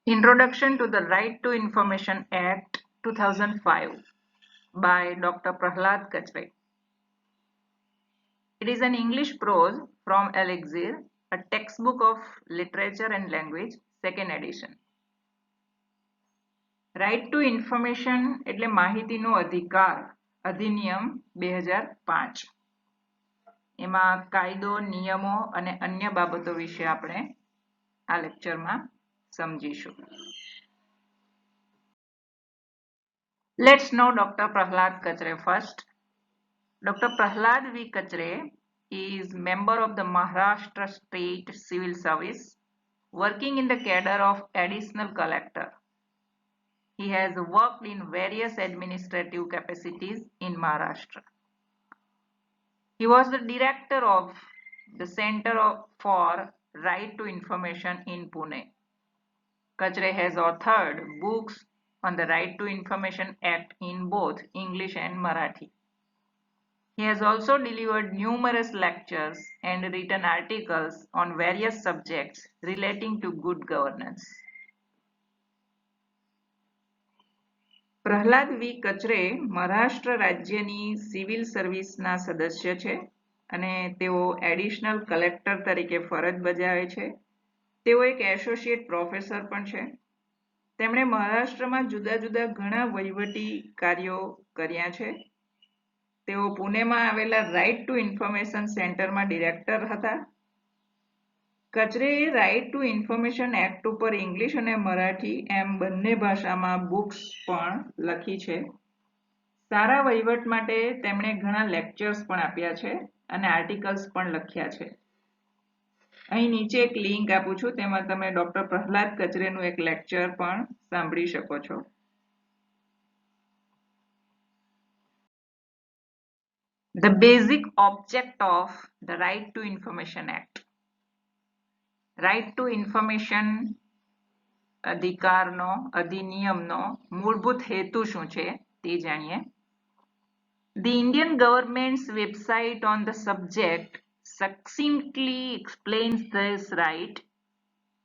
Introduction to the Right to Information Act 2005 by Dr. Prahlad Kachre. It is an English prose from Elixir, a textbook of literature and language, second edition. Right to information એટલે માહિતીનો અધિકાર અધિનિયમ 2005. એમાં કાયદો નિયમો અને અન્ય બાબતો વિશે આપણે આ લેક્ચરમાં સમજીશું. Let's know Dr. Prahlad Kachre first. Dr. Prahlad V. Kachre is member of the Maharashtra State Civil Service, working in the cadre of Additional Collector. He has worked in various administrative capacities in Maharashtra. He was the director of the Center for Right to Information in Pune. Kachre has authored books on the Right to Information Act in both English and Marathi. He has also delivered numerous lectures and written articles on various subjects relating to good governance. Prahlad વી કચરે મહારાષ્ટ્ર રાજ્યની civil સર્વિસના સદસ્ય છે અને તેઓ additional collector તરીકે ફરજ બજાવે છે. તેઓ એક એસોસિએટ પ્રોફેસર પણ છે. તેમણે મહારાષ્ટ્રમાં જુદા જુદા ઘણા વહીવટી કાર્યો કર્યા છે. તેઓ પુણેમાં આવેલા રાઇટ ટુ ઇન્ફોર્મેશન સેન્ટરમાં ડિરેક્ટર હતા. કચરેએ રાઇટ ટુ ઇન્ફોર્મેશન એક્ટ ઉપર ઇંગ્લિશ અને મરાઠી એમ બંને ભાષામાં બુક્સ પણ લખી છે. સારા વહીવટ માટે તેમણે ઘણા લેક્ચર્સ પણ આપ્યા છે અને આર્ટિકલ્સ પણ લખ્યા છે. અહીં નીચે એક લિંક આપું છું, તેમાં તમે ડોક્ટર પ્રહલાદ કચરેનું એક લેક્ચર પણ સાંભળી શકો છો. The basic object of the Right to Information Act. Right to information અધિકારનો અધિનિયમનો મૂળભૂત હેતુ શું છે તે જાણીએ. The Indian government's website on the subject succinctly explains this right.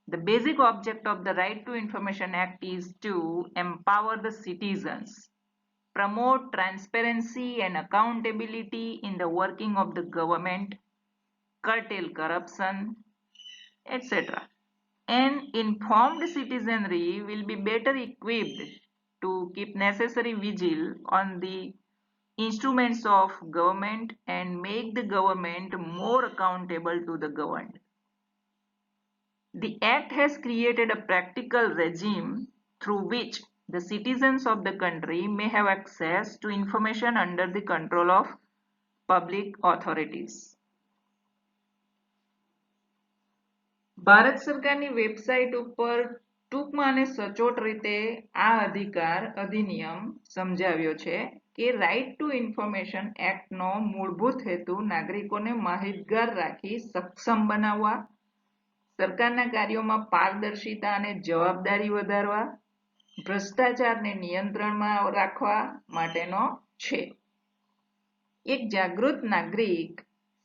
The basic object of the Right to Information Act is to empower the citizens, promote transparency and accountability in the working of the government, curtail corruption, etc. An informed citizenry will be better equipped to keep necessary vigil on the instruments of government and make the government more accountable to the governed. The Act has created a practical regime through which the citizens of the country may have access to information under the control of public authorities. Bharat સરકારની website ઉપર ટૂંકમાં અને સચોટ રીતે આ અધિકાર અધિનિયમ સમજાવ્યો છે કે રાઇટ ટુ ઇન્ફોર્મેશન એક્ટનો મૂળભૂત હેતુ નાગરિકોને માહિતગાર રાખી સક્ષમ બનાવવા, સરકારના કાર્યોમાં પારદર્શિતા અને જવાબદારી વધારવા, ભ્રષ્ટાચારને નિયંત્રણમાં રાખવા માટેનો છે. એક જાગૃત નાગરિક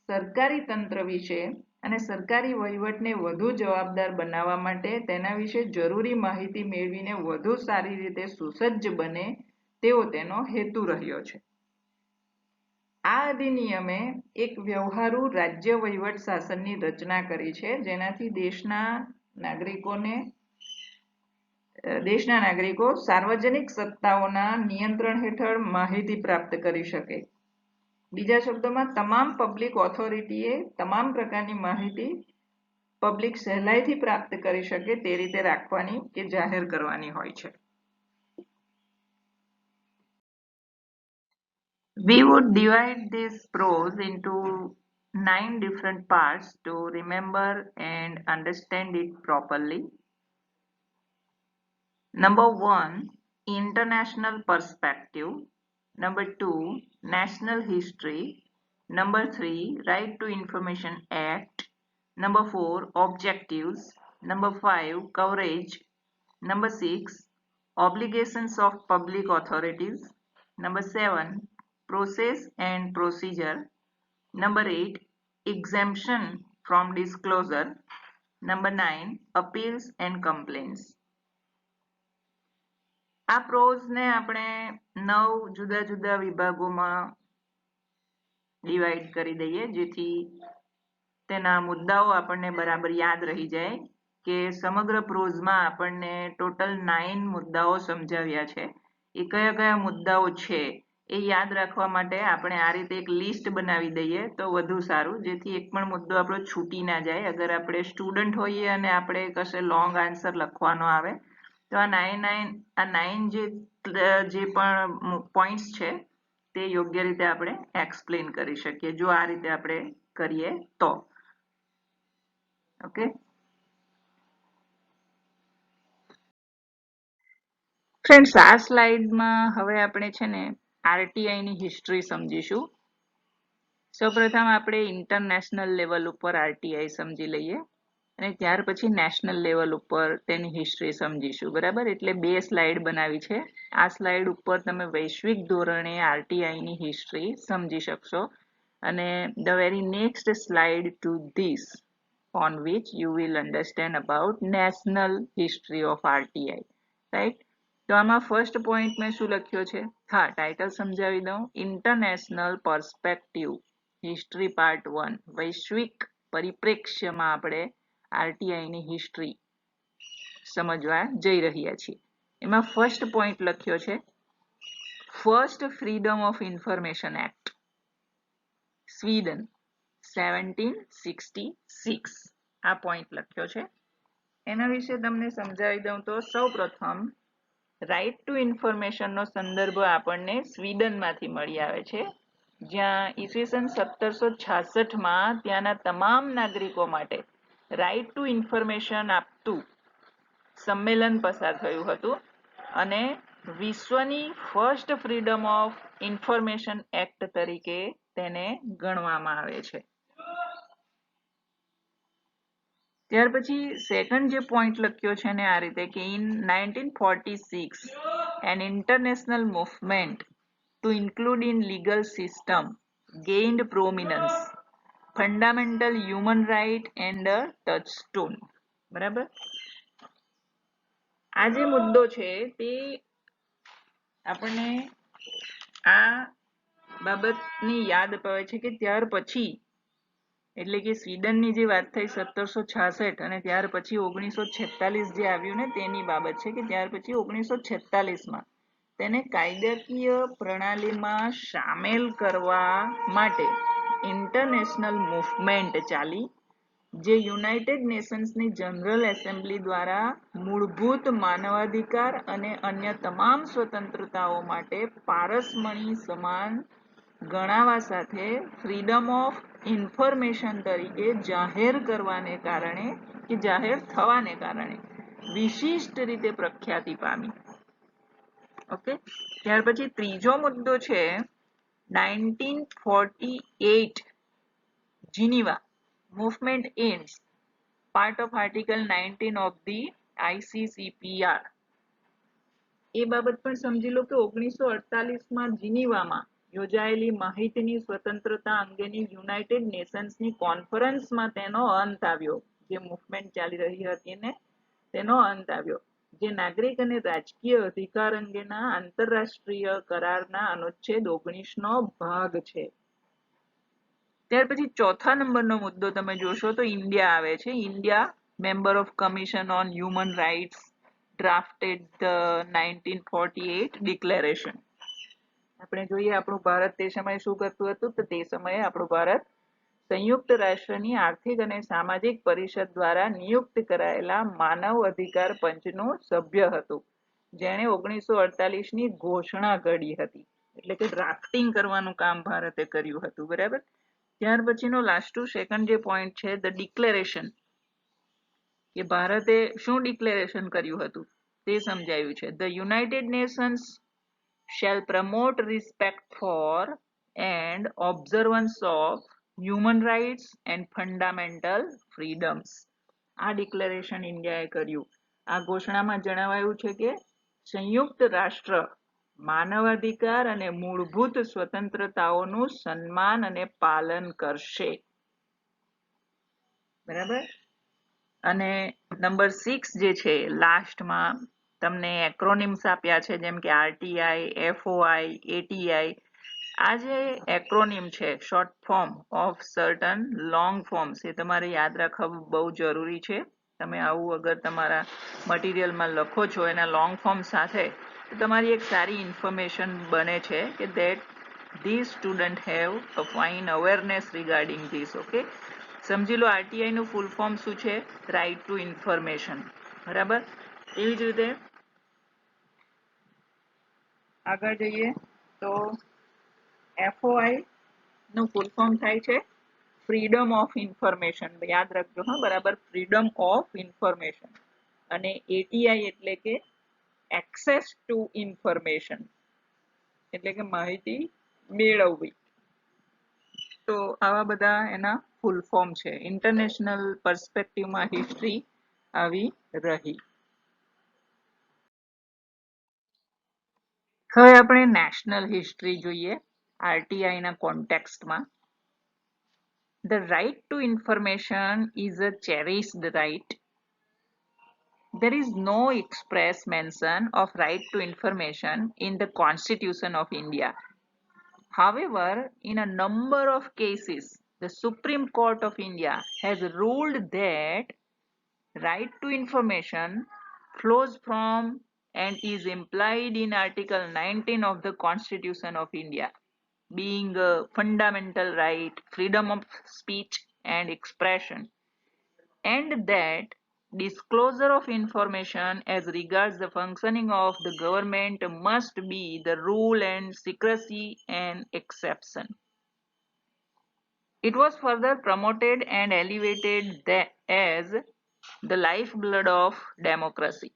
સરકારી તંત્ર વિશે અને સરકારી વહીવટને વધુ જવાબદાર બનાવવા માટે તેના વિશે જરૂરી માહિતી મેળવીને વધુ સારી રીતે સુસજ્જ બને તેવો તેનો હેતુ રહ્યો છે. આ અધિનિયમે એક વ્યવહારુ રાજ્ય વહીવટ શાસનની રચના કરી છે, જેનાથી દેશના નાગરિકો સાર્વજનિક સત્તાઓના નિયંત્રણ હેઠળ માહિતી પ્રાપ્ત કરી શકે. બીજા શબ્દોમાં તમામ પબ્લિક ઓથોરિટીએ તમામ પ્રકારની માહિતી પબ્લિક સહેલાઈથી પ્રાપ્ત કરી શકે તે રીતે રાખવાની કે જાહેર કરવાની હોય છે. We would divide this prose into 9 different parts to remember and understand it properly. Number 1, international perspective. Number 2, national history. Number 3, Right to Information Act. Number 4, objectives. Number 5, coverage. Number 6, obligations of public authorities. Number 7, process and procedure. Number 8, exemption from disclosure. Number 9, appeals and complaints. આ પ્રોઝને આપણે 9 જુદા જુદા વિભાગોમાં divide કરી દઈએ જેથી તેના મુદ્દાઓ આપણને બરાબર યાદ રહી જાય કે સમગ્ર પ્રોઝમાં આપણને ટોટલ 9 મુદ્દાઓ સમજાવ્યા છે. એ કયા કયા મુદ્દાઓ છે એ યાદ રાખવા માટે આપણે આ રીતે એક લિસ્ટ બનાવી દઈએ તો વધુ સારું, જેથી એક પણ મુદ્દો આપણો છૂટી ના જાય. અગર આપણે સ્ટુડન્ટ હોઈએ અને આપણે કશે લોંગ આન્સર લખવાનો આવે તો આ 9 જે પણ પોઈન્ટ્સ છે તે યોગ્ય રીતે આપણે એક્સપ્લેન કરી શકીએ જો આ રીતે આપણે કરીએ તો. ઓકે ફ્રેન્ડ્સ, આ સ્લાઇડમાં હવે આપણે છે ને આરટીઆઈ ની હિસ્ટ્રી સમજીશું. સૌપ્રથમ આપણે ઇન્ટરનેશનલ લેવલ ઉપર આરટીઆઈ સમજી લઈએ અને ત્યાર પછી નેશનલ લેવલ ઉપર તેની હિસ્ટ્રી સમજીશું. બરાબર, એટલે 2 સ્લાઇડ બનાવી છે. આ સ્લાઇડ ઉપર તમે વૈશ્વિક ધોરણે આરટીઆઈ ની હિસ્ટ્રી સમજી શકશો અને the very next slide to this on which you will understand about national history of RTI, right? તો આમાં ફર્સ્ટ પોઈન્ટ મેં શું લખ્યો છે? હા, ટાઇટલ સમજાવી દઉં. International perspective history part 1. વૈશ્વિક પરિપ્રેક્ષ્યમાં આપણે આરટીઆઈ ની હિસ્ટ્રી સમજવા જઈ રહ્યા છીએ. એમાં ફર્સ્ટ પોઈન્ટ લખ્યો છે first freedom of information act, Sweden 1766. આ પોઈન્ટ લખ્યો છે. એના વિશે તમને સમજાવી દઉં તો સૌપ્રથમ રાઇટ ટુ ઇન્ફોર્મેશન નો સંદર્ભ આપણને સ્વીડનમાંથી મળી આવે છે, જ્યાં ઈસવીસન 1766માં ત્યાંના તમામ નાગરિકો માટે રાઇટ ટુ ઇન્ફોર્મેશન આપતું સંમેલન પસાર થયું હતું અને વિશ્વની first freedom of information act તરીકે તેને ગણવામાં આવે છે. ત્યાર પછી સેકન્ડ જે પોઈન્ટ લખ્યો છે ને આ રીતે કે in 1946 an international movement to include in legal system gained prominence, fundamental human right and a touchstone. બરાબર, આ જે મુદ્દો છે તે આપણને આ બાબતની યાદ અપાવે છે કે ત્યાર પછી એટલે કે સ્વીડનની જે વાત થઈ 1766 અને ત્યાર પછી 1946 જે આવ્યું ને તેની બાબત છે કે ત્યાર પછી 1946માં તેને કાયદાકીય પ્રણાલીમાં સામેલ કરવા માટે ઇન્ટરનેશનલ મૂવમેન્ટ ચાલી, જે યુનાઇટેડ નેશન્સની જનરલ એસેમ્બલી દ્વારા મૂળભૂત માનવાધિકાર અને અન્ય તમામ સ્વતંત્રતાઓ માટે પારસમણી સમાન ગણાવા સાથે ફ્રીડમ ઓફ ઇન્ફોર્મેશન તરીકે જાહેર કરવાને કારણે કે જાહેર થવાને કારણે વિશિષ્ટ રીતે પ્રખ્યાતિ પામી. ઓકે, ત્યાર પછી ત્રીજો મુદ્દો છે 1948 Geneva movement ends part of article 19 of the ICCPR. એ બાબત પણ સમજી લો કે 1948માં જીનીવામાં યોજાયેલી માહિતીની સ્વતંત્રતા અંગેની યુનાઇટેડ નેશન્સની કોન્ફરન્સમાં તેનો અંત આવ્યો. જે મૂવમેન્ટ ચાલી રહી હતી ને તેનો અંત આવ્યો, જે નાગરિક અને રાજકીય અધિકાર અંગેના આંતરરાષ્ટ્રીય કરારના અનુચ્છેદ 19 નો ભાગ છે. ત્યાર પછી ચોથા નંબરનો મુદ્દો તમે જોશો તો ઇન્ડિયા આવે છે. India member of commission on human rights drafted the 1948 declaration. આપણે જોઈએ આપણું ભારત તે સમયે શું કરતું હતું તો તે સમયે આપણું ભારત સંયુક્ત રાષ્ટ્રની આર્થિક અને સામાજિક પરિષદ દ્વારા નિયુક્ત કરાયેલા માનવ અધિકાર પંચનું સભ્ય હતું, જેણે 1948ની ઘોષણા ઘડી હતી, એટલે કે ડ્રાફ્ટિંગ કરવાનું કામ ભારતે કર્યું હતું. બરાબર, ત્યાર પછીનો લાસ્ટ સેકન્ડ જે પોઈન્ટ છે ધ ડિક્લેરેશન, કે ભારતે શું ડિક્લેરેશન કર્યું હતું તે સમજાયું છે. The United Nations shall promote respect for and observance of human rights and fundamental freedoms. આ ડિક્લેરેશન ઇન્ડિયાએ કર્યું. આ ઘોષણામાં જણાવાયું છે કે સંયુક્ત રાષ્ટ્ર માનવાધિકાર અને મૂળભૂત સ્વતંત્રતાઓનું સન્માન અને પાલન કરશે. બરાબર, અને નંબર 6 જે છે લાસ્ટમાં તમને એક્રોનિમ્સ આપ્યા છે, જેમ કે આરટીઆઈ, એફઓઆઈ, એટીઆઈ. આ જે એક્રોનિમ છે, short form of certain long forms, એ તમારે યાદ રાખવું બહુ જરૂરી છે. તમે આવું અગર તમારા મટીરિયલમાં લખો છો એના લોંગ ફોર્મ સાથે, તો તમારી એક સારી ઇન્ફોર્મેશન બને છે કે that these students have a fine awareness regarding this. Okay, સમજી લો આરટીઆઈ નું ફૂલ ફોર્મ શું છે? Right to information. બરાબર. એવી જ રીતે આગળ જઈએ તો એફઓઆઈ નું ફૂલ ફોર્મ થાય છે ફ્રીડમ ઓફ ઇન્ફોર્મેશન. યાદ રાખજો હા, બરાબર, ફ્રીડમ ઓફ ઇન્ફોર્મેશન. અને એટીઆઈ એટલે કે એક્સેસ ટુ ઇન્ફોર્મેશન, એટલે કે માહિતી મેળવવી. તો આવા બધા એના ફૂલ ફોર્મ છે. ઇન્ટરનેશનલ પર્સપેક્ટિવમાં હિસ્ટ્રી આવી રહી. હવે આપણે નેશનલ હિસ્ટ્રી જોઈએ આરટીઆઈ ના કોન્ટેક્સ્ટમાં. The right to information is a cherished right. There is no express mention of right to information in the Constitution of India. However, in a number of cases, the Supreme Court of India has ruled that right to information flows from and is implied in Article 19 of the Constitution of India, being a fundamental right, freedom of speech and expression, and that disclosure of information as regards the functioning of the government must be the rule and secrecy an exception. It was further promoted and elevated as the lifeblood of democracy.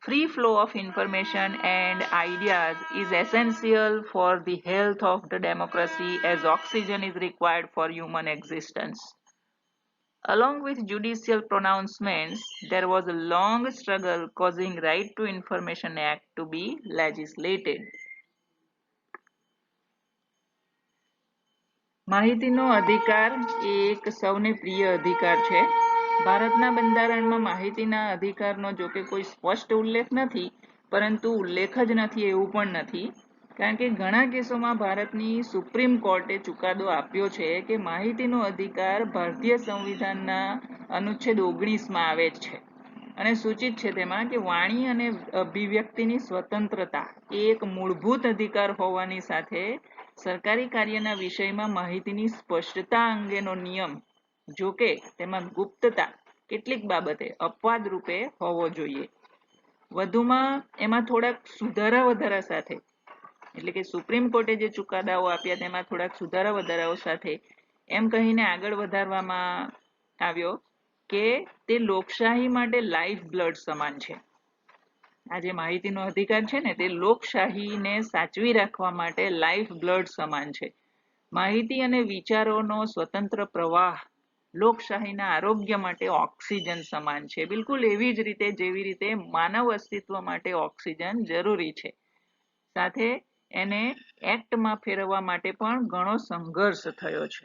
Free flow of information and ideas is essential for the health of the democracy as oxygen is required for human existence. Along with judicial pronouncements, there was a long struggle causing Right to Information Act to be legislated. માહિતીનો અધિકાર એ એક સૌને પ્રિય અધિકાર છે. ભારતના બંધારણમાં માહિતીના અધિકારનો જો કે કોઈ સ્પષ્ટ ઉલ્લેખ નથી, પરંતુ ઉલ્લેખ જ નથી એવું પણ નથી, કારણ કે ઘણા કેસોમાં ભારતની સુપ્રીમ કોર્ટે ચુકાદો આપ્યો છે કે માહિતીનો અધિકાર ભારતીય સંવિધાનના અનુચ્છેદ 19માં આવે છે અને સૂચિત છે તેમાં કે વાણી અને અભિવ્યક્તિની સ્વતંત્રતા એ એક મૂળભૂત અધિકાર હોવાની સાથે સરકારી કાર્યના વિષયમાં માહિતીની સ્પષ્ટતા અંગેનો નિયમ, જો કે તેમાં ગુપ્તતા કેટલીક બાબતે અપવાદ રૂપે હોવો જોઈએ. વધુમાં એમાં થોડાક સુધારા વધારા સાથે, એટલે કે સુપ્રીમ કોર્ટે જે ચુકાદાઓ આપ્યા તેમાં થોડાક સુધારા વધારાઓ સાથે એમ કહીને આગળ વધારવામાં આવ્યો કે તે લોકશાહી માટે લાઈફ બ્લડ સમાન છે. આ જે માહિતીનો અધિકાર છે ને, તે લોકશાહીને સાચવી રાખવા માટે લાઈફ બ્લડ સમાન છે. માહિતી અને વિચારોનો સ્વતંત્ર પ્રવાહ લોકશાહીના આરોગ્ય માટે ઓક્સિજન સમાન છે. બિલકુલ એવી જ રીતે જેવી રીતે માનવ અસ્તિત્વ માટે ઓક્સિજન જરૂરી છે, સાથે એને એક્ટમાં ફેરવવા માટે પણ ઘણો સંઘર્ષ થયો છે.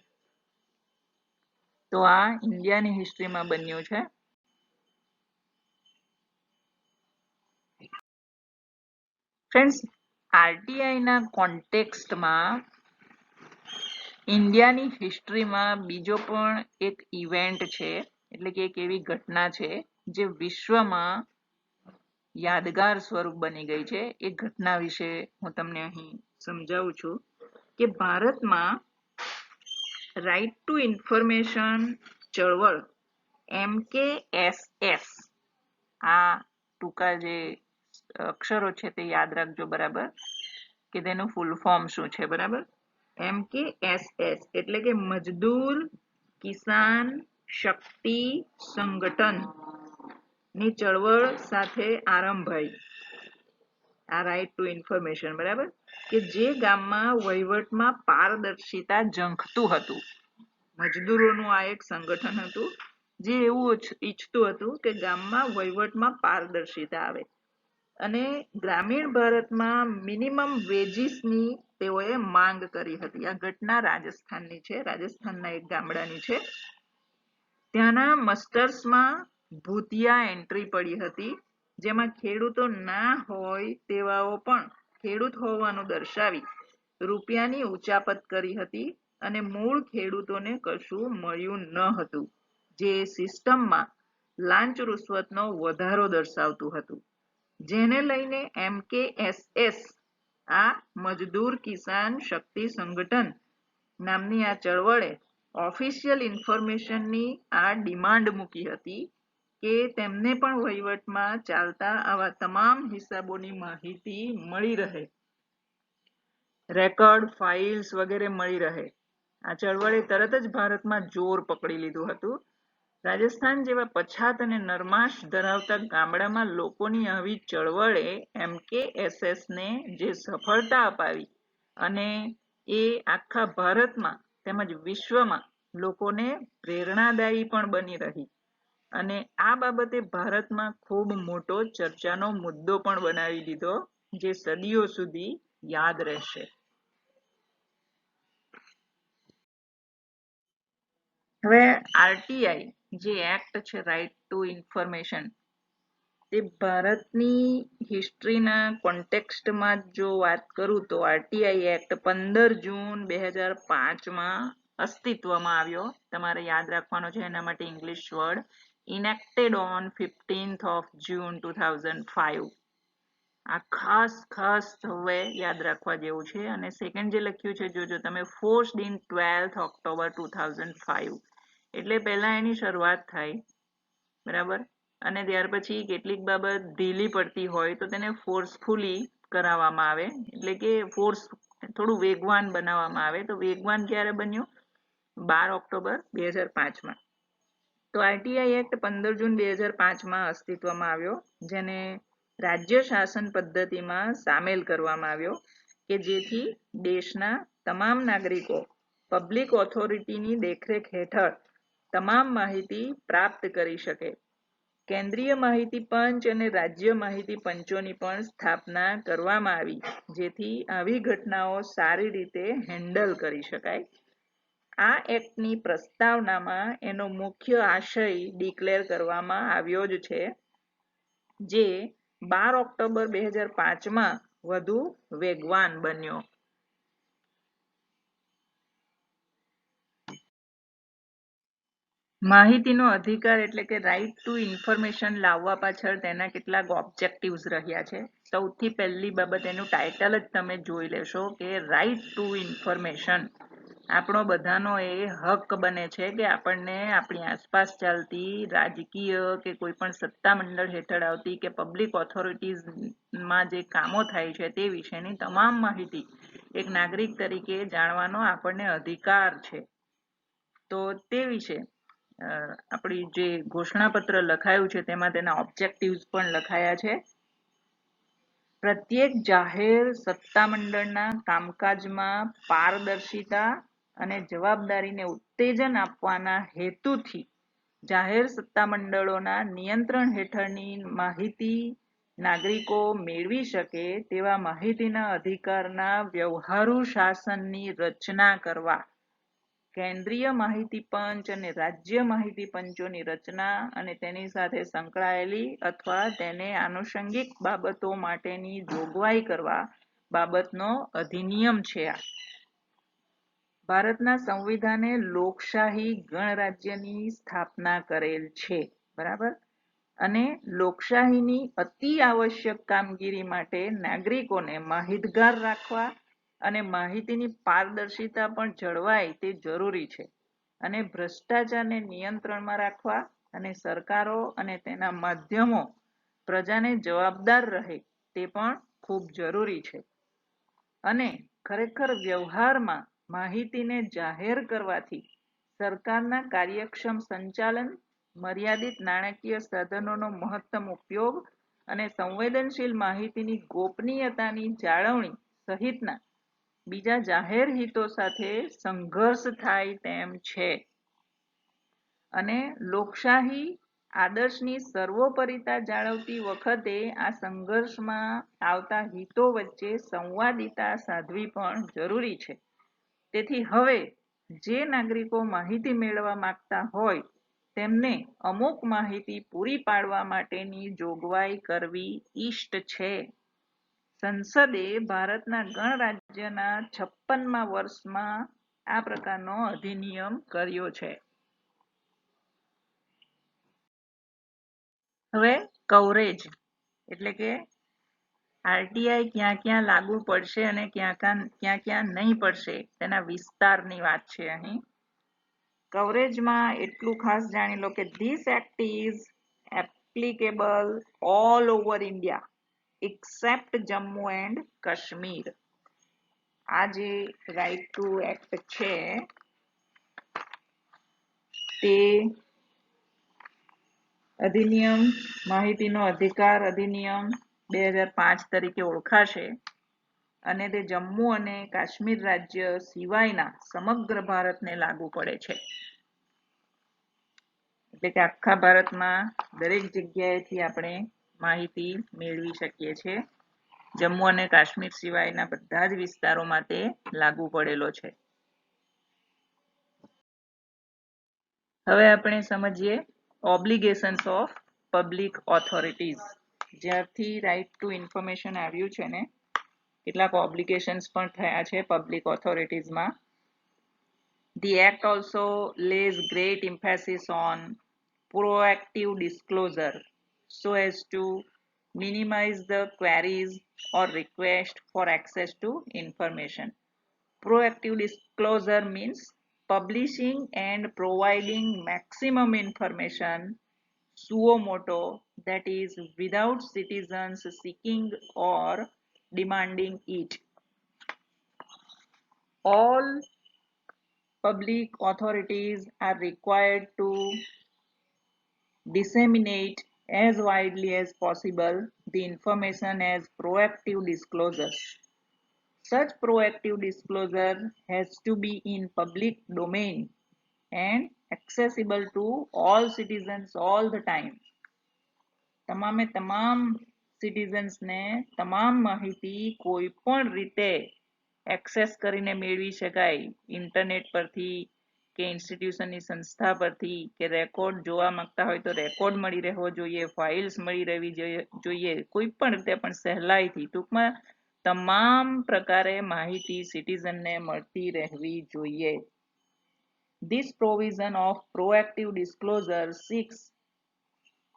તો આ ઇન્ડિયાની હિસ્ટ્રીમાં બન્યું છે. ફ્રેન્ડ્સ, આરટીઆઈ ના કોન્ટેક્સ્ટમાં ઇન્ડિયાની હિસ્ટ્રીમાં બીજો પણ એક ઇવેન્ટ છે, એટલે કે એક એવી ઘટના છે જે વિશ્વમાં યાદગાર સ્વરૂપ બની ગઈ છે. એ ઘટના વિશે હું તમને અહીં સમજાવું છું કે ભારતમાં રાઇટ ટુ ઇન્ફોર્મેશન ચળવળ MKSS, આ ટૂંકા જે અક્ષરો છે તે યાદ રાખજો બરાબર, કે તેનું ફૂલ ફોર્મ શું છે. બરાબર, MKSS એટલે કે મજદૂર કિસાન શક્તિ સંગઠન ની ચળવળ સાથે આરંભાઈ આ રાઇટ ટુ ઇન્ફોર્મેશન. બરાબર, કે જે ગામમાં વહીવટમાં પારદર્શિતા ઝંખતું હતું. મજદૂરોનું આ એક સંગઠન હતું જે એવું ઈચ્છતું હતું કે ગામમાં વહીવટમાં પારદર્શિતા આવે અને ગ્રામીણ ભારતમાં મિનિમમ વેજીસની તેઓએ માંગ કરી હતી. આ ઘટના રાજસ્થાનની છે, રાજસ્થાનના એક ગામડાની છે. ત્યાંના મસ્ટર્સમાં ભૂતિયા એન્ટ્રી પડી હતી જેમાં ખેડૂતો ના હોય તેવાઓ પણ ખેડૂત હોવાનું દર્શાવી રૂપિયાની ઉચાપત કરી હતી અને મૂળ ખેડૂતોને કશું મળ્યું ન હતું, જે સિસ્ટમમાં લાંચ રૂશ્વતનો વધારો દર્શાવતું હતું, જેને લઈને MKSS આ મજદૂર કિસાન શક્તિ સંગઠન નામની આ ચળવળે ઓફિશિયલ ઇન્ફોર્મેશનની આ ડિમાન્ડ મૂકી હતી કે તેમને પણ વહીવટમાં ચાલતા આવા તમામ હિસાબોની માહિતી મળી રહે, રેકોર્ડ, ફાઇલ્સ વગેરે મળી રહે. આ ચળવળે તરત જ ભારતમાં જોર પકડી લીધું હતું. રાજસ્થાન જેવા પછાત અને નરમાશ ધરાવતા ગામડામાં લોકોની આવી ચળવળે MKSS ને જે સફળતા અપાવી અને એ આખા ભારતમાં તેમજ વિશ્વમાં લોકોને પ્રેરણાદાયી પણ બની રહી અને આ બાબતે ભારતમાં ખૂબ મોટો ચર્ચાનો મુદ્દો પણ બનાવી દીધો, જે સદીઓ સુધી યાદ રહેશે. હવે RTI જે એક્ટ છે, રાઇટ ટુ ઇન્ફોર્મેશન, તે ભારતની હિસ્ટ્રીના કોન્ટેક્સ્ટમાં જો વાત કરું તો RTI એક્ટ 15 જૂન 2005માં અસ્તિત્વમાં આવ્યો. તમારે યાદ રાખવાનો છે એના માટે English word, enacted on 15th of June 2005. આ ખાસ હવે યાદ રાખવા જેવું છે. અને સેકન્ડ જે લખ્યું છે જોજો તમે, forced in 12th October 2005, એટલે પહેલા એની શરૂઆત થાય, બરાબર, અને ત્યાર પછી કેટલીક બાબત ઢીલી પડતી હોય તો તેને ફોર્સફુલી કરાવવામાં આવે, એટલે કે ફોર્સ થોડું વેગવાન બનાવવામાં આવે. તો વેગવાન ક્યારે બન્યું? 12 ઓક્ટોબર 2005માં. તો RTI એક્ટ 15 જૂન 2005માં અસ્તિત્વમાં આવ્યો, જેને રાજ્ય શાસન પદ્ધતિમાં સામેલ કરવામાં આવ્યો કે જેથી દેશના તમામ નાગરિકો પબ્લિક ઓથોરિટીની દેખરેખ હેઠળ તમામ માહિતી પ્રાપ્ત કરી શકે. કેન્દ્રીય માહિતી પંચ અને રાજ્ય માહિતી પંચોની પણ સ્થાપના કરવામાં આવી, જેથી આવી ઘટનાઓ સારી રીતે હેન્ડલ કરી શકાય. આ એક્ટની પ્રસ્તાવનામાં એનો મુખ્ય આશય ડિક્લેર કરવામાં આવ્યો જ છે, જે 12 ઓક્ટોબર 2005માં વધુ વેગવાન બન્યો. માહિતીનો અધિકાર એટલે કે રાઇટ ટુ ઇન્ફોર્મેશન લાવવા પાછળ તેના કેટલાક ઓબ્જેક્ટિવ્સ રહ્યા છે. સૌથી પહેલી બાબત, એનું ટાઇટલ જ તમે જોઈ લેશો કે રાઇટ ટુ ઇન્ફોર્મેશન. આપણો બધાનો એ હક બને છે કે આપણને આપણી આસપાસ ચાલતી રાજકીય કે કોઈ પણ સત્તામંડળ હેઠળ આવતી કે પબ્લિક ઓથોરિટીઝમાં જે કામો થાય છે તે વિશેની તમામ માહિતી એક નાગરિક તરીકે જાણવાનો આપણને અધિકાર છે. તો તે વિશે આપણી જે ઘોષણાપત્ર લખાયું છે તેમાં તેના ઓબ્જેક્ટિવ્સ પણ લખાયા છે. પ્રત્યેક જાહેર સત્તામંડળના કામકાજમાં પારદર્શિતા અને જવાબદારીને ઉત્તેજન આપવાના હેતુથી જાહેર સત્તામંડળોના નિયંત્રણ હેઠળની માહિતી નાગરિકો મેળવી શકે તેવા માહિતીના અધિકારના વ્યવહારુ શાસનની રચના કરવા, કેન્દ્રીય માહિતી પંચ અને રાજ્ય માહિતી પંચોની રચના અને તેની સાથે સંકળાયેલી અથવા તેને આનુષંગિક બાબતો માટેની જોગવાઈ કરવા બાબતનો અધિનિયમ છે. આ ભારતના સંવિધાને લોકશાહી ગણરાજ્યની સ્થાપના કરેલ છે, બરાબર, અને લોકશાહીની અતિ આવશ્યક કામગીરી માટે નાગરિકોને માહિતગાર રાખવા અને માહિતીની પારદર્શિતા પણ જળવાય તે જરૂરી છે, અને ભ્રષ્ટાચારને નિયંત્રણમાં રાખવા અને સરકારો અને તેના માધ્યમો પ્રજાને જવાબદાર રહે તે પણ ખૂબ જરૂરી છે. અને ખરેખર વ્યવહારમાં માહિતીને જાહેર કરવાથી સરકારના કાર્યક્ષમ સંચાલન, મર્યાદિત નાણાકીય સાધનોનો મહત્તમ ઉપયોગ અને સંવેદનશીલ માહિતીની ગોપનીયતાની જાળવણી સહિતના બીજા જાહેર હિતો સાથે સંઘર્ષ થાય તેમ છે. અને લોકશાહી આદર્શની સર્વોપરિતા જાળવતી વખતે આ સંઘર્ષમાં આવતા હિતો વચ્ચે સંવાદિતા સાધવી પણ જરૂરી છે. તેથી હવે જે નાગરિકો માહિતી મેળવવા માંગતા હોય તેમને અમુક માહિતી પૂરી પાડવા માટેની જોગવાઈ કરવી ઇષ્ટ છે. સંસદે ભારતના ગણરાજ્યના 56મા વર્ષમાં આ પ્રકારનો અધિનિયમ કર્યો છે. હવે કવરેજ એટલે કે આરટીઆઈ ક્યાં ક્યાં લાગુ પડશે અને ક્યાં ક્યાં નહીં પડશે તેના વિસ્તારની વાત છે. અહીં કવરેજમાં એટલું ખાસ જાણી લો કે this act is applicable all over India except Jammu and Kashmir. આ જે રાઇટ ટુ એક્ટ છે તે અધિનિયમ માહિતીનો અધિકાર અધિનિયમ 2005 તરીકે ઓળખાશે અને તે જમ્મુ અને કાશ્મીર રાજ્ય સિવાયના સમગ્ર ભારતને લાગુ પડે છે. એટલે કે આખા ભારતમાં દરેક જગ્યાએથી આપણે માહિતી મેળવી શકીએ છીએ. જમ્મુ અને કાશ્મીર સિવાયના બધા જ વિસ્તારોમાં તે લાગુ પડેલો છે. હવે આપણે સમજીએ ઓબ્લિગેશન્સ ઓફ પબ્લિક ઓથોરિટીઝ. જ્યારથી રાઇટ ટુ ઇન્ફોર્મેશન આવ્યું છે ને કેટલાક ઓબ્લિગેશન્સ પણ થયા છે public ઓથોરિટીઝમાં. The act also lays great emphasis on proactive disclosure so as to minimize the queries or request for access to information. Proactive disclosure means publishing and providing maximum information suo motu, that is without citizens seeking or demanding it. All public authorities are required to disseminate as widely as possible the information as proactive disclosures. Such proactive disclosure has to be in public domain and accessible to all citizens all the time. તમામે તમામ સિટીઝન્સને તમામ માહિતી કોઈ પણ રીતે access કરીને મેળવી શકાય. ઇન્ટરનેટ પરથી કે ઇન્સ્ટિટ્યુશનની સંસ્થા પરથી કે રેકોર્ડ જોવા માંગતા હોય તો રેકોર્ડ મળી રહેવો જોઈએ, ફાઇલ્સ મળી રહેવી જોઈએ, કોઈ પણ રીતે પણ સહેલાઈથી ટૂંકમાં તમામ પ્રકારે માહિતી સિટીઝનને મળતી રહેવી જોઈએ. This provision of proactive disclosure seeks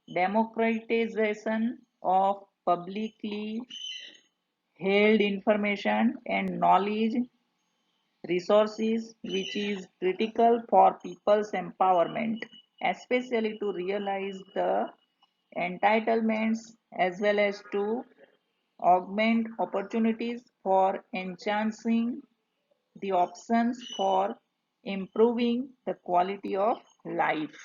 democratization of publicly held information and knowledge resources, which is critical for people's empowerment, especially to realize the entitlements as well as to augment opportunities for enhancing the options for improving the quality of life.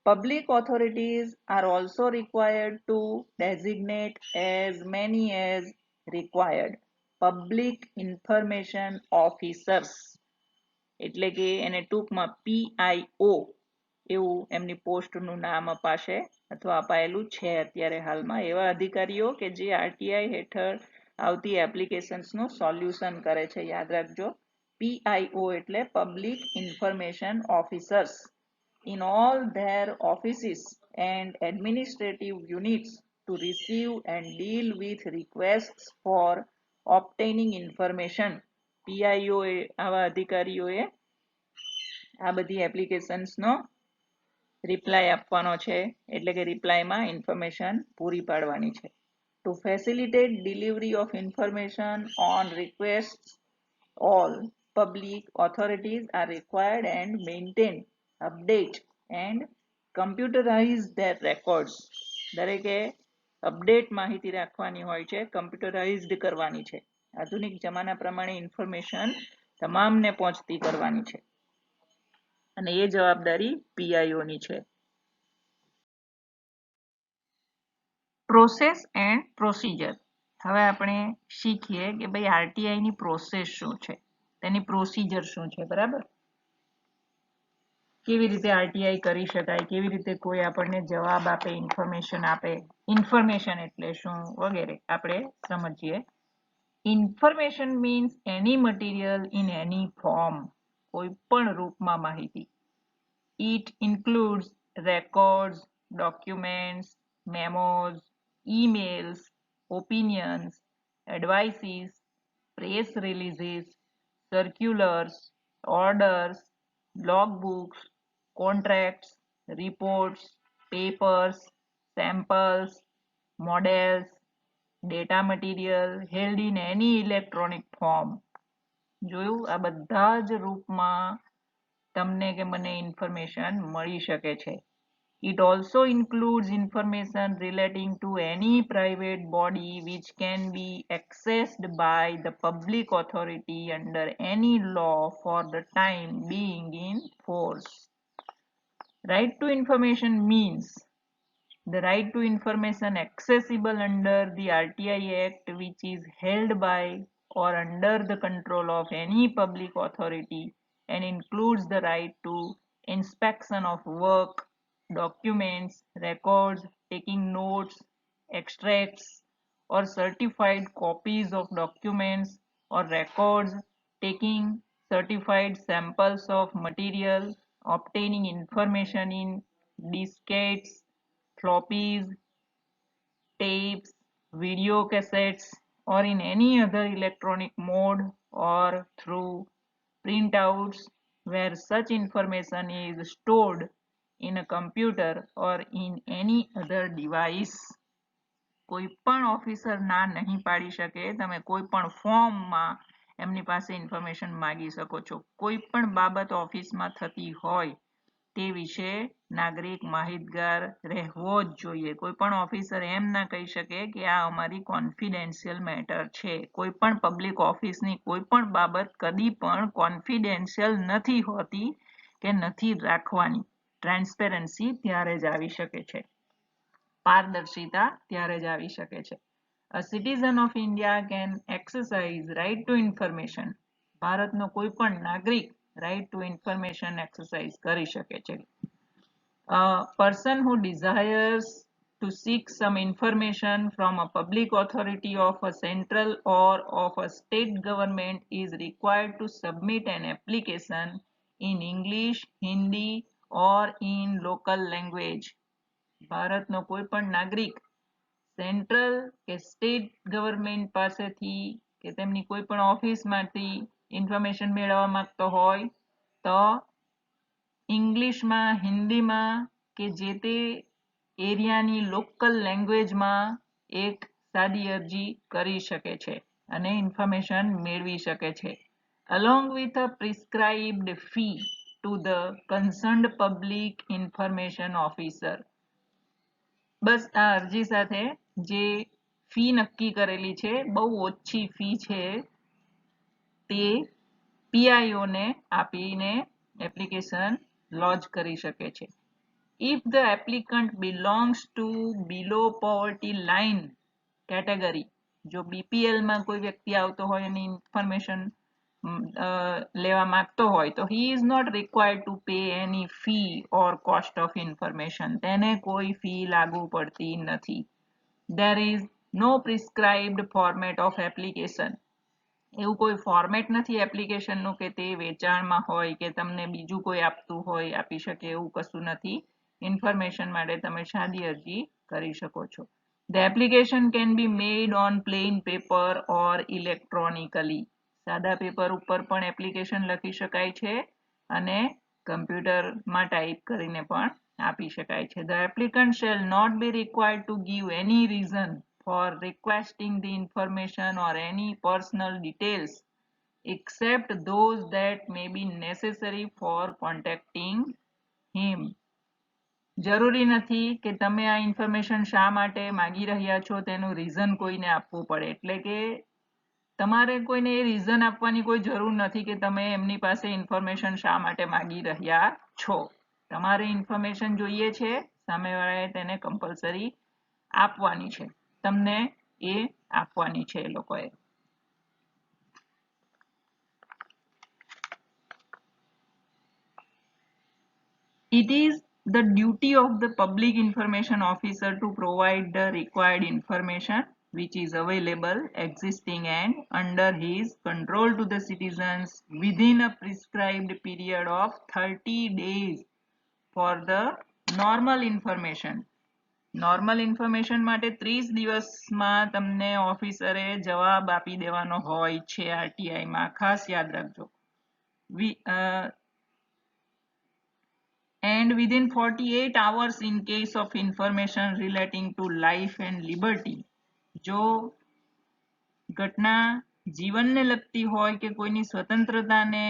Public authorities are also required to designate as many as required public information officers. એટલે કે એને ટૂંકમાં PIO એવું એમની પોસ્ટનું નામ અપાશે અથવા અપાયેલું છે અત્યારે હાલમાં. એવા અધિકારીઓ કે જે આરટીઆઈ હેઠળ આવતી એપ્લિકેશન્સનું સોલ્યુશન કરે છે. યાદ રાખજો PIO એટલે public information officers in all their offices and administrative units to receive and deal with requests for obtaining information. PIO આવા અધિકારીઓએ આ બધી એપ્લિકેશન્સનો રિપ્લાય આપવાનો છે એટલે કે રિપ્લાયમાં ઇન્ફોર્મેશન પૂરી પાડવાની છે. To facilitate delivery of information on requests, all public authorities are required and maintain, update and computerize their records. દરેકે અપડેટ માહિતી રાખવાની હોય છે, કમ્પ્યુટરાઇઝડ કરવાની છે. આધુનિક જમાના પ્રમાણે ઇન્ફોર્મેશન તમામને પહોંચતી કરવાની છે અને એ જવાબદારી PIO ની છે. Process and procedure. હવે આપણે શીખીએ કે ભાઈ આરટીઆઈ ની પ્રોસેસ શું છે, તેની પ્રોસિજર શું છે. બરાબર, કેવી રીતે આરટીઆઈ કરી શકાય, કેવી રીતે કોઈ આપણને જવાબ આપે, ઇન્ફોર્મેશન આપે, ઇન્ફોર્મેશન એટલે શું વગેરે આપણે સમજીએ. Information means any material in any form, કોઈ પણ રૂપમાં માહિતી. It includes records, documents, memos, emails, opinions, advices, press releases, circulars, orders, logbooks, contracts, reports, papers, samples, models, data material held in any electronic form. જોયું આ બધા જ રૂપમાં તમને કે મને ઇન્ફોર્મેશન મળી શકે છે. It also includes information relating to any private body which can be accessed by the public authority under any law for the time being in force. Right to information means the right to information accessible under the RTI Act which is held by or under the control of any public authority and includes the right to inspection of work, documents, records, taking notes, extracts or certified copies of documents or records, taking certified samples of material, obtaining information in diskettes, floppies, tapes, video cassettes, or in any other electronic mode or through printouts where such information is stored in a computer or in any other device. કોઈ પણ officer ના નહીં પાડી શકે. તમે કોઈ પણ ફોર્મમાં એમની પાસે ઇન્ફોર્મેશન માગી શકો છો. કોઈ પણ બાબત ઓફિસમાં થતી હોય તે વિશે નાગરિક માહિતગાર રહેવો જ જોઈએ. કોઈ પણ ઓફિસર એમ ના કહી શકે કે આ અમારી કોન્ફિડેન્શિયલ મેટર છે. કોઈ પણ પબ્લિક ઓફિસની કોઈ પણ બાબત કદી પણ કોન્ફિડેન્શિયલ નથી હોતી કે નથી રાખવાની. ટ્રાન્સપેરન્સી ત્યારે જ આવી શકે છે. પારદર્શિતા ત્યારે જ આવી શકે છે. A citizen of India can exercise right to information. ભારતનો કોઈ પણ નાગરિક right to information exercise કરી શકે છે. A person who desires to seek some information from a public authority of a central or of a state government is required to submit an application in English, Hindi or in local language. ભારતનો કોઈ પણ નાગરિક central કે state government પાસેથી કે તેમની કોઈ પણ ઓફિસમાંથી ઇન્ફોર્મેશન મેળવવા માંગતો હોય તો ઇંગ્લિશમાં, હિન્દીમાં કે જે તે એરિયાની લોકલ લેંગ્વેજમાં એક સાદી અરજી કરી શકે છે અને ઇન્ફોર્મેશન મેળવી શકે છે. Along with a prescribed fee to the concerned public information officer. બસ આ અરજી સાથે જે ફી નક્કી કરેલી છે બહુ ઓછી ફી છે તે PIO ને આપીને એપ્લિકેશન લોન્ચ કરી શકે છે. If the applicant belongs to below poverty line category, જો BPL માં કોઈ વ્યક્તિ આવતો હોય અને ઇન્ફોર્મેશન લેવા માંગતો હોય તો he is not required to pay any fee or cost of information. તેને કોઈ ફી લાગુ પડતી નથી. There is no prescribed format of application. એવું કોઈ ફોર્મેટ નથી એપ્લિકેશનનું કે તે વેચાણમાં હોય કે તમને બીજું કોઈ આપતું હોય આપી શકે એવું કશું નથી. ઇન્ફોર્મેશન માટે તમે સાદી અરજી કરી શકો છો. The application can be made on plain paper or electronically. સાદા પેપર ઉપર પણ એપ્લિકેશન લખી શકાય છે અને કમ્પ્યુટરમાં ટાઈપ કરીને પણ આપી શકાય છે. The applicant shall not be required to give any reason for requesting the information or any personal details except those that may be necessary for contacting him. જરૂરી નથી કે તમે આ ઇન્ફોર્મેશન શા માટે માગી રહ્યા છો તેનું રીઝન કોઈને આપવું પડે. એટલે કે તમારે કોઈને એ રીઝન આપવાની કોઈ જરૂર નથી કે તમે એમની પાસે ઇન્ફોર્મેશન શા માટે માગી રહ્યા છો. તમારે ઇન્ફોર્મેશન જોઈએ છે, સામેવાળાએ તેને કમ્પલસરી આપવાની છે. તમને એ આપવાની છે એ લોકોએ. It is the duty of the public information officer to provide the required information which is available, existing and under his control to the citizens within a prescribed period of 30 days for the normal information. Normal information માટે 30 દિવસમાં તમને ઓફિસરે જવાબ આપી દેવાનો હોય છે RTI માં, ખાસ યાદ રાખજો. And within 48 hours in case of information relating to life and liberty. જો ઘટના જીવનને લગતી હોય કે કોઈની સ્વતંત્રતાને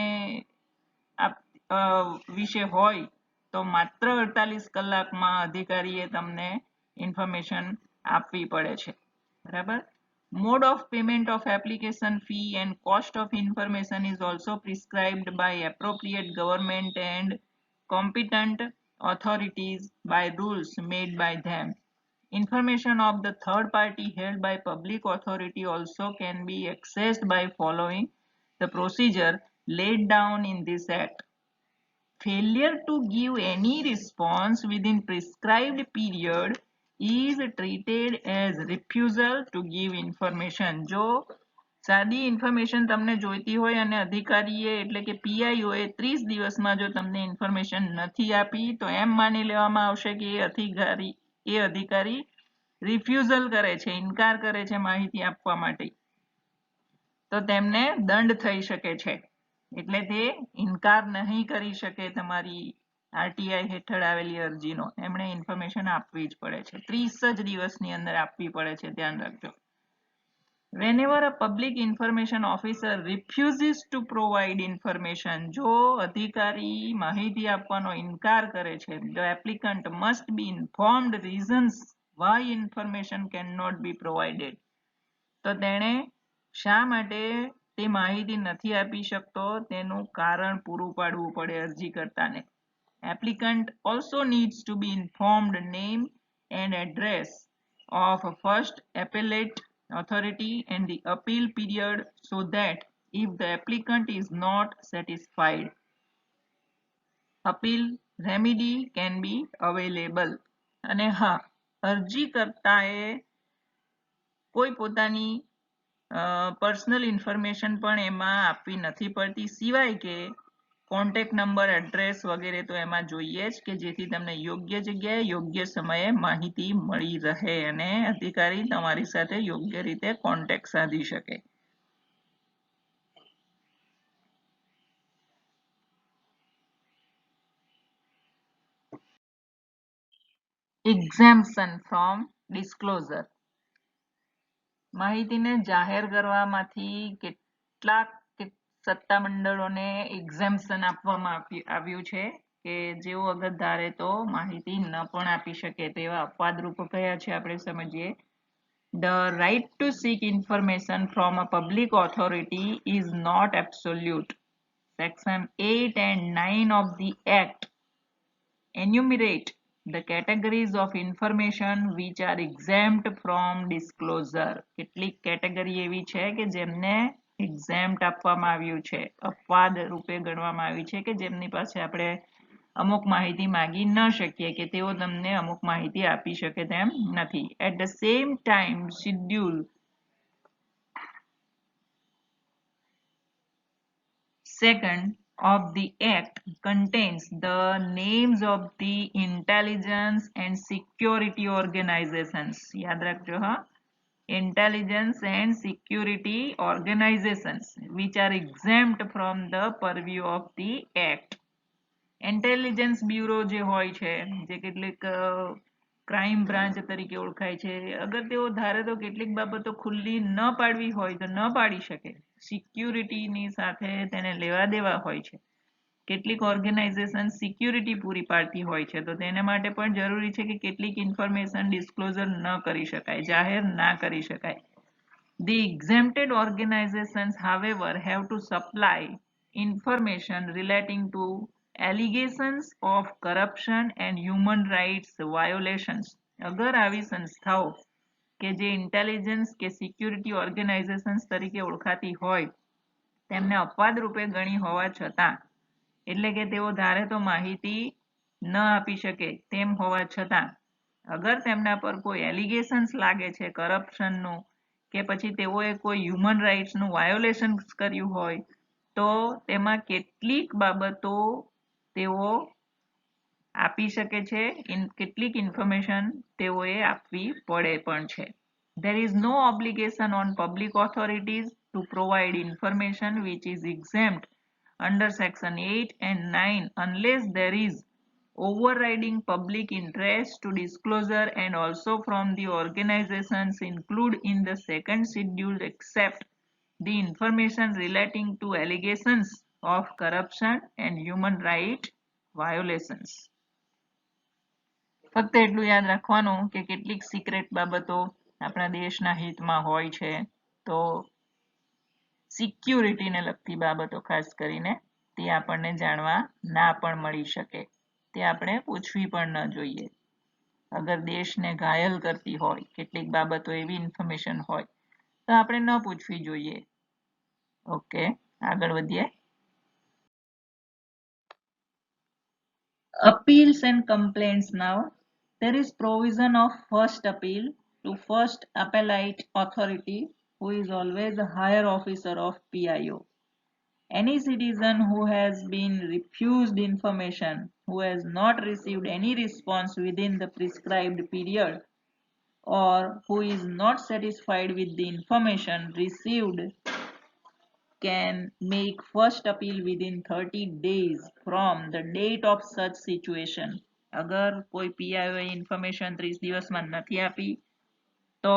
વિશે હોય તો માત્ર 48 કલાકમાં અધિકારીએ તમને ઇન્ફોર્મેશન આપવી પડે છે. બરાબર. Mode of payment of application fee and cost of information is also prescribed by appropriate government and competent authorities by rules made by them. Information of the third party held by public authority also can be accessed by following the procedure laid down in this act. Failure to give any response within prescribed period is treated as refusal to give information. જો સાદી information તમને જોઈતી હોય અને અધિકારીએ એટલે કે પીઆઈઓએ 30 દિવસમાં જો તમને ઇન્ફોર્મેશન નથી આપી તો એમ માની લેવામાં આવશે કે એ અધિકારી રિફ્યુઝલ કરે છે, ઇનકાર કરે છે માહિતી આપવા માટે, તો તેમને દંડ થઈ શકે છે. એટલે તે ઇનકાર નહીં કરી શકે તમારી આરટીઆઈ હેઠળ આવેલી અરજીનો. એમણે ઇન્ફોર્મેશન આપવી જ પડે છે, 30 જ દિવસની અંદર આપવી પડે છે, ધ્યાન રાખજો. Whenever a public information officer refuses to provide information, જો અધિકારી માહિતી આપવાનો ઇનકાર કરે છે, the applicant must be informed reasons why information cannot be provided. તો તેણે શા માટે તે માહિતી નથી આપી શકતો તેનું કારણ પૂરું પાડવું પડે અરજીકર્તાને. Applicant also needs to be informed name and address of first appellate authority and the appeal period so that if the applicant is not satisfied, appeal remedy can be available. અને હા, અરજીકર્તાએ કોઈ પોતાની પર્સનલ ઇન્ફોર્મેશન પણ એમાં આપવી નથી પડતી, સિવાય કે કોન્ટેક્ટ નંબર, એડ્રેસ વગેરે તો એમાં જોઈએ જ કે જેથી તમને યોગ્ય જગ્યાએ યોગ્ય સમયે માહિતી મળી રહે અને અધિકારી તમારી સાથે યોગ્ય રીતે કોન્ટેક્ટ સાધી શકે. Exemption from disclosure. માહિતીને જાહેર કરવામાંથી કેટલાક સત્તામંડળોને એક્ઝેમ્પશન આપવામાં આવ્યું છે કે જેઓ અગર ધારે તો માહિતી ન પણ આપી શકે તેવા અપવાદરૂપો કયા છે આપણે સમજીએ. The right to seek information from a public authority is not absolute. Section 8 and 9 of the Act enumerate the categories of information which are exempt from disclosure. કેટલીક કેટેગરી એવી છે કે જેમને એક્ઝેમ્પ્ટ આપવામાં આવ્યું છે, અપવાદ રૂપે ગણવામાં આવી છે કે જેમની પાસે આપણે અમુક માહિતી માંગી ન શકીએ કે તેઓ તમને અમુક માહિતી આપી શકે તેમ નથી. At the same time, schedule 2nd of the Act contains the names of the intelligence and security organizations. યાદ રાખજો હા, intelligence and security organizations which are exempt from the purview of the Act. Intelligence Bureau જે હોય છે, જે કેટલીક crime branch તરીકે ઓળખાય છે, અગર તેઓ ધારે તો કેટલીક બાબતો ખુલ્લી ન પાડવી હોય તો ન પાડી શકે. સિક્યુરિટીની સાથે તેને લેવા દેવા હોય છે. કેટલીક ઓર્ગેનાઇઝેશન સિક્યુરિટી પૂરી પાડતી હોય છે તો તેને માટે પણ જરૂરી છે કે કેટલીક ઇન્ફોર્મેશન ડિસ્ક્લોઝર ન કરી શકાય, જાહેર ના કરી શકાય. The exempted organizations, however, have to supply information relating to allegations of corruption and human rights violations. અગર આવી સંસ્થાઓ કે જે ઇન્ટેલિજન્સ કે સિક્યુરિટી ઓર્ગેનાઇઝેશન્સ તરીકે ઓળખાતી હોય તેમને અપવાદ રૂપે ગણી હોવા છતાં, એટલે કે તેઓ ધારે તો માહિતી ન આપી શકે તેમ હોવા છતાં અગર તેમના પર કોઈ એલિગેશન્સ લાગે છે કરપ્શનનું કે પછી તેઓએ કોઈ હ્યુમન રાઇટ્સનું વાયોલેશન કર્યું હોય તો તેમાં કેટલીક બાબતો તેઓ આપી શકે છે, કેટલીક ઇન્ફોર્મેશન તેઓએ આપવી પડે પણ છે. There is no obligation on public authorities to provide information which is exempt under section 8 and 9 unless there is overriding public interest to disclosure, and also from the organizations included in the second schedule except the information relating to allegations of corruption and human right violations. ફક્ત એટલું યાદ રાખવાનું કે કેટલીક secret બાબતો આપણા દેશના હિતમાં હોય છે, તો સિક્યુરિટીને લગતી બાબતો ખાસ કરીને તે આપણને જાણવા ના પણ મળી શકે, તે આપણે પૂછવી પણ ન જોઈએ. અગર દેશને ઘાયલ કરતી હોય કેટલીક બાબતો, એવી ઇન્ફોર્મેશન હોય તો આપણે ન પૂછવી જોઈએ. ઓકે, આગળ વધીએ. Appeals and complaints now. There is provision of first appeal to first appellate authority, who is always a higher officer of PIO. Any citizen who has been refused information, who has not received any response within the prescribed period, or who is not satisfied with the information received, can make first appeal within 30 days from the date of such situation. અગર કોઈ PIO information 30 દિવસમાં નથી આપી તો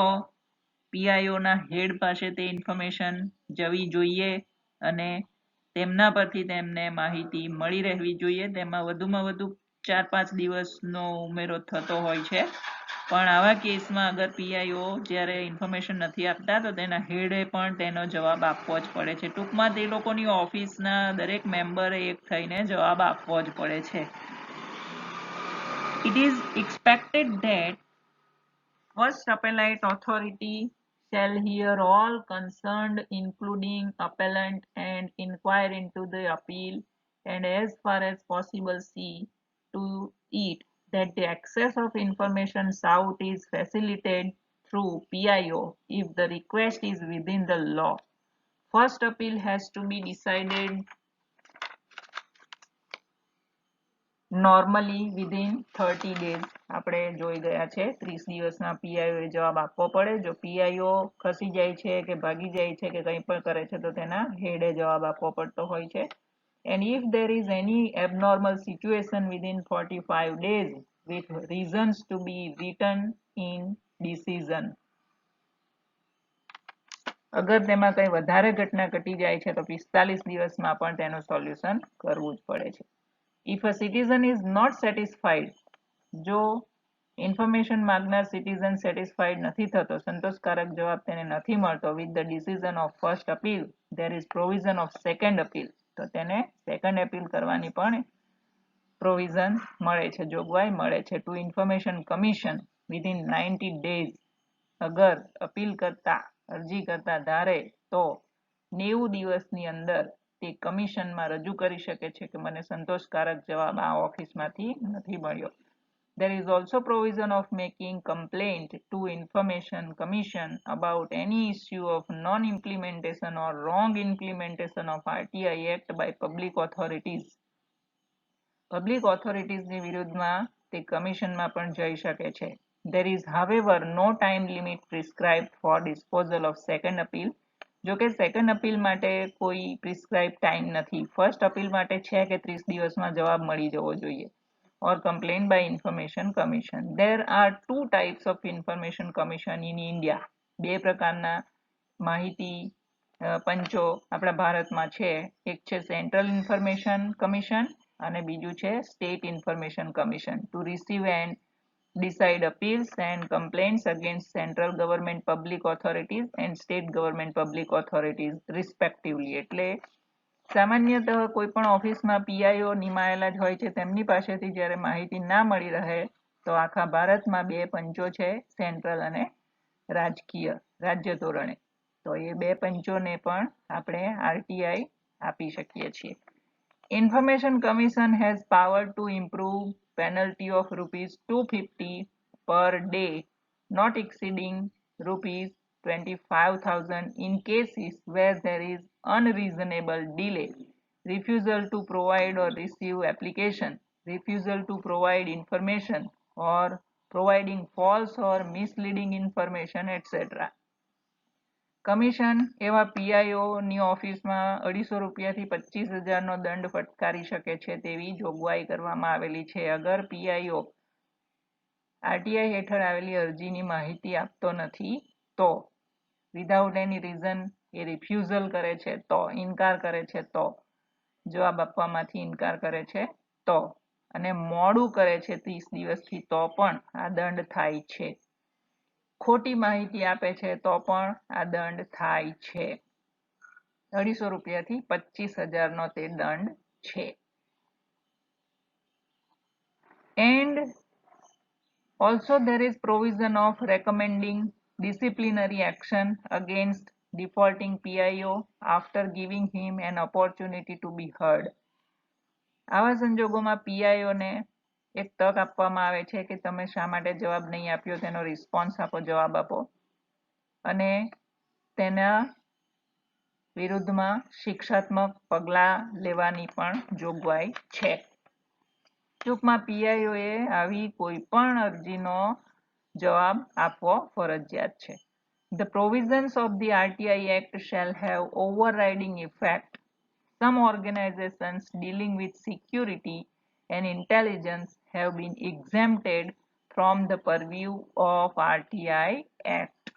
PIO ના હેડ પાસે તે information જવી જોઈએ અને તેમના પરથી તેમને માહિતી મળી રહેવી જોઈએ. તેમાં વધુમાં વધુ 4-5 દિવસનો ઉમેરો થતો હોય છે, પણ આવા કેસમાં અગર PIO જ્યારે ઇન્ફોર્મેશન નથી આપતા તો તેના હેડે પણ તેનો જવાબ આપવો જ પડે છે. ટૂંકમાં તે લોકોની ઓફિસના દરેક મેમ્બરે એક થઈને જવાબ આપવો જ પડે છે. It is expected that first appellate authority shall hear all concerned, including appellant, and inquire into the appeal, and as far as possible see to it that the access of information sought is facilitated through PIO if the request is within the law. First appeal has to be decided normally within 30 days. આપણે જોઈ ગયા છે 30 દિવસમાં PIO એ જવાબ આપવો પડે. જો PIO ખસી જાય છે કે ભાગી જાય છે કે કંઈ પણ કરે છે તો તેના હેડે જવાબ આપવો પડતો હોય છે. And if there is any abnormal situation within 45 days with reasons to be written in decision. અગર તેમાં કંઈ વધારે ઘટના ઘટી જાય છે તો 45 દિવસમાં પણ તેનું સોલ્યુશન કરવું જ પડે છે. If a citizen is not satisfied, જો ઇન્ફોર્મેશન માંગનાર સિટીઝન સેટિસ્ફાઈડ નથી થતો, સંતોષકારક જવાબ તેને નથી મળતો with the decision of first appeal, there is provision of second appeal. તો તેને સેકન્ડ અપીલ કરવાની પણ પ્રોવિઝન મળે છે, જોગવાઈ મળે છે. Two information commission within 90 days. અગર અપીલ કરતા અરજી કરતા ધારે તો 90 દિવસની અંદર તે કમિશનમાં રજૂ કરી શકે છે કે મને સંતોષકારક જવાબ આ ઓફિસમાંથી નથી મળ્યો. There is also provision of making complaint to Information Commission about any issue of non-implementation or wrong implementation of RTI Act by public authorities. Public authorities ની વિરુદ્ધમાં તે કમિશનમાં પણ જઈ શકે છે. There is however no time limit prescribed for disposal of second appeal. જો કે second appeal માટે કોઈ પ્રિસ્ક્રાઇબ ટાઈમ નથી. ફર્સ્ટ અપીલ માટે છે કે 30 દિવસમાં જવાબ મળી જવો જોઈએ. Or complaint by Information Commission. There are two types of Information Commission in India. બે પ્રકારના માહિતી પંચો આપણા ભારતમાં છે. એક છે સેન્ટ્રલ ઇન્ફોર્મેશન કમિશન અને બીજું છે state information commission. Two receive and decide appeals and complaints against central government public authorities and state government public authorities respectively. એટલે સામાન્યતઃ કોઈ પણ ઓફિસમાં PIO નિમાયેલા જ હોય છે, તેમની પાસેથી જ્યારે માહિતી ના મળી રહે તો આખા ભારતમાં બે પંચો છે, સેન્ટ્રલ અને રાજકીય રાજ્ય ધોરણે. તો એ બે પંચોને પણ આપણે RTI આપી શકીએ છીએ. Information Commission has power to improve penalty of rupees 250 per day, not exceeding rupees 25,000 in cases where there is unreasonable delay, refusal to provide or receive application, refusal to provide information or providing false or misleading information etc. Commission એવા PIO ની ઓફિસમાં 250 રૂપિયાથી 25,000 નો દંડ ફટકારી શકે છે તેવી જોગવાઈ કરવામાં આવેલી છે અગર પીઆઈઓ આરટીઆઈ હેઠળ આવેલી અરજીની માહિતી આપતો નથી તો વિધાઉટ એની રીઝન એ રિફ્યુઝલ કરે છે તો ઇનકાર કરે છે તો જવાબ આપવામાંથી ઇનકાર કરે છે તો અને મોડું કરે છે 30 દિવસથી તો પણ આ દંડ થાય છે ખોટી માહિતી આપે છે તો પણ આ દંડ થાય છે 250 રૂપિયાથી 25,000 નો તે દંડ છે and also there is provision of recommending disciplinary action against defaulting PIO after giving him an opportunity to be heard આવા સંજોગોમાં પીઆઈઓ ને એક તક આપવામાં આવે છે કે તમે શા માટે જવાબ નહીં આપ્યો તેનો રિસ્પોન્સ આપો જવાબ આપો અને તેના વિરુદ્ધમાં શિક્ષાત્મક પગલાં લેવાની પણ જોગવાઈ છે ટૂંકમાં પીઆઈઓ એ આવી કોઈ પણ અરજીનો જવાબ આપવો ફરજિયાત છે The provisions of the RTI Act shall have overriding effect. Some organizations dealing with security and intelligence have been exempted from the purview of RTI Act.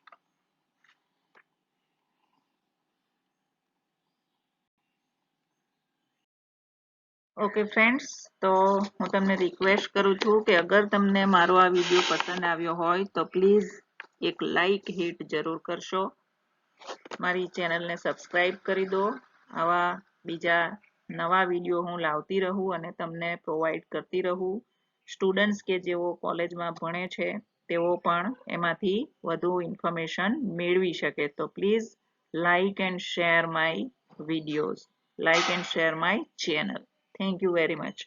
Okay friends તો હું તમને રિક્વેસ્ટ કરું છું કે અગર તમને મારો આ વિડીયો પસંદ આવ્યો હોય તો પ્લીઝ એક લાઈક હિટ જરૂર કરશો મારી ચેનલને સબસ્ક્રાઇબ કરી દો આવા બીજા નવા વિડીયો હું લાવતી રહું અને તમને પ્રોવાઈડ કરતી રહું સ્ટુડન્ટ્સ કે જેઓ કોલેજમાં ભણે છે તેઓ પણ એમાંથી વધુ ઇન્ફોર્મેશન મેળવી શકે તો please like and share my videos like and share my channel. Thank you very much.